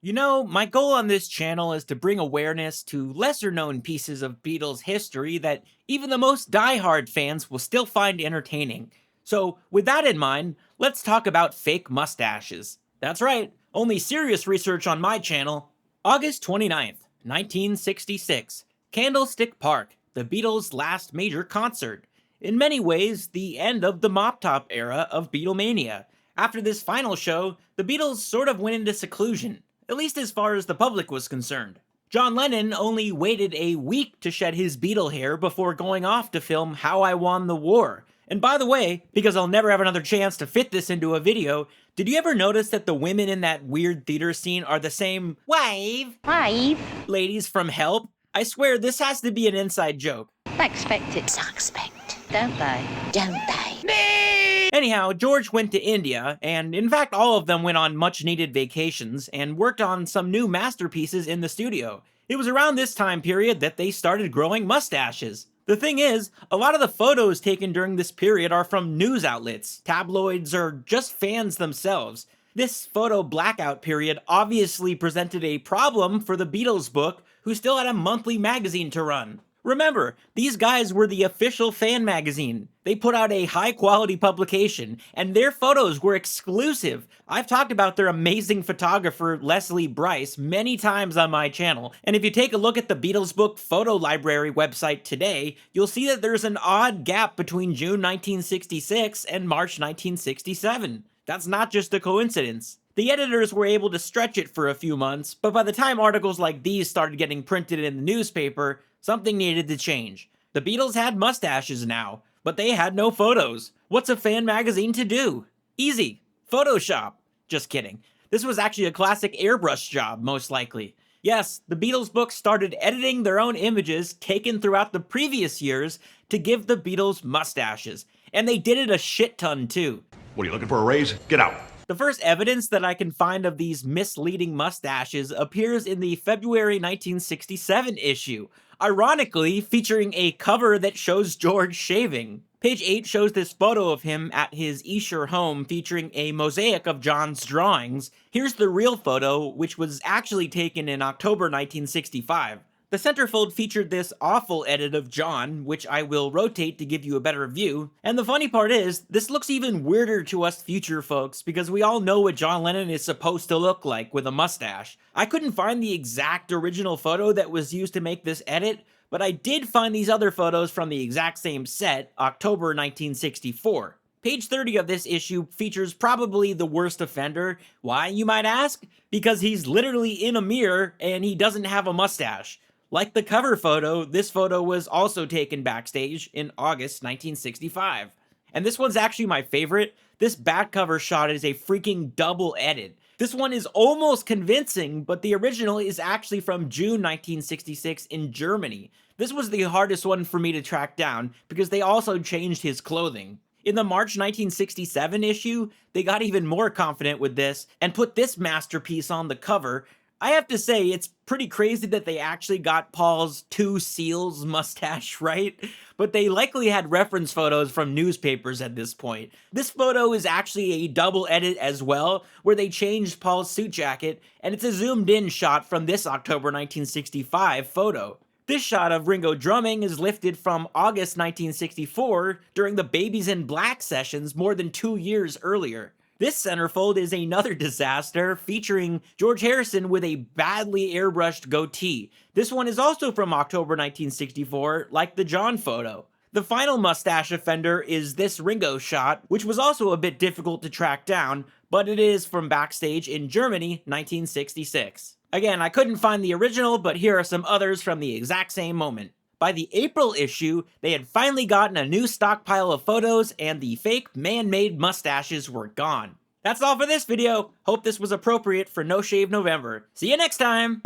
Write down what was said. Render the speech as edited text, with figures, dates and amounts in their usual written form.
You know, my goal on this channel is to bring awareness to lesser known pieces of Beatles history that even the most diehard fans will still find entertaining. So, with that in mind, let's talk about fake mustaches. That's right, only serious research on my channel. August 29th, 1966. Candlestick Park, the Beatles' last major concert. In many ways, the end of the mop top era of Beatlemania. After this final show, the Beatles sort of went into seclusion, at least as far as the public was concerned. John Lennon only waited a week to shed his Beatle hair before going off to film How I Won the War. And by the way, because I'll never have another chance to fit this into a video, did you ever notice that the women in that weird theater scene are the same wave ladies from Help? I swear this has to be an inside joke. They expect it. Don't they? Don't they? Anyhow, George went to India, and in fact all of them went on much-needed vacations and worked on some new masterpieces in the studio. It was around this time period that they started growing mustaches. The thing is, a lot of the photos taken during this period are from news outlets, tabloids, or just fans themselves. This photo blackout period obviously presented a problem for the Beatles Book, who still had a monthly magazine to run. Remember, these guys were the official fan magazine. They put out a high-quality publication, and their photos were exclusive. I've talked about their amazing photographer, Leslie Bryce, many times on my channel, and if you take a look at the Beatles Book photo library website today, you'll see that there's an odd gap between June 1966 and March 1967. That's not just a coincidence. The editors were able to stretch it for a few months, but by the time articles like these started getting printed in the newspaper, something needed to change. The Beatles had mustaches now, but they had no photos. What's a fan magazine to do? Easy. Photoshop. Just kidding. This was actually a classic airbrush job, most likely. Yes, the Beatles Book started editing their own images taken throughout the previous years to give the Beatles mustaches. And they did it a shit ton too. What, are you looking for a raise? Get out. The first evidence that I can find of these misleading mustaches appears in the February 1967 issue, ironically featuring a cover that shows George shaving. Page 8 shows this photo of him at his Esher home featuring a mosaic of John's drawings. Here's the real photo, which was actually taken in October 1965. The centerfold featured this awful edit of John, which I will rotate to give you a better view. And the funny part is, this looks even weirder to us future folks because we all know what John Lennon is supposed to look like with a mustache. I couldn't find the exact original photo that was used to make this edit, but I did find these other photos from the exact same set, October 1964. Page 30 of this issue features probably the worst offender. Why, you might ask? Because he's literally in a mirror and he doesn't have a mustache. Like the cover photo, this photo was also taken backstage in August 1965. And this one's actually my favorite. This back cover shot is a freaking double edit. This one is almost convincing, but the original is actually from June 1966 in Germany. This was the hardest one for me to track down because they also changed his clothing. In the March 1967 issue, they got even more confident with this and put this masterpiece on the cover. I have to say, it's pretty crazy that they actually got Paul's two seals mustache right, but they likely had reference photos from newspapers at this point. This photo is actually a double edit as well, where they changed Paul's suit jacket, and it's a zoomed in shot from this October 1965 photo. This shot of Ringo drumming is lifted from August 1964 during the Babies in Black sessions more than 2 years earlier. This centerfold is another disaster, featuring George Harrison with a badly airbrushed goatee. This one is also from October 1964, like the John photo. The final mustache offender is this Ringo shot, which was also a bit difficult to track down, but it is from backstage in Germany, 1966. Again, I couldn't find the original, but here are some others from the exact same moment. By the April issue, they had finally gotten a new stockpile of photos and the fake man-made mustaches were gone. That's all for this video. Hope this was appropriate for No Shave November. See you next time!